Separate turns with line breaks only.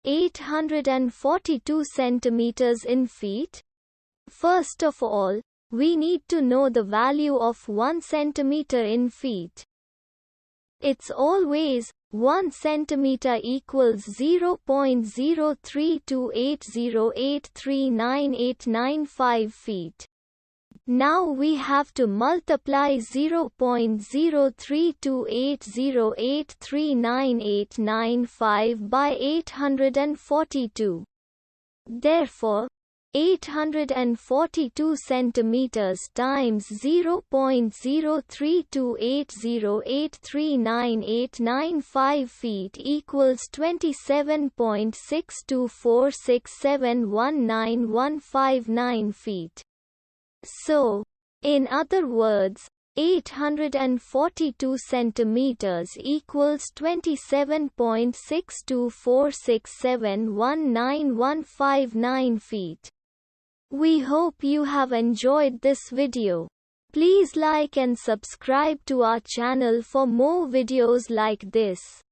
842 centimeters in feet? First of all, we need to know the value of 1 centimeter in feet. It's always 1 centimeter equals 0.03280839895 feet. Now we have to multiply 0.03280839895 by 842. Therefore, 842 centimeters times 0.03280839895 feet equals 27.6246719159 feet. So, in other words, 842 centimeters equals 27.6246719159 feet. We hope you have enjoyed this video. Please like and subscribe to our channel for more videos like this.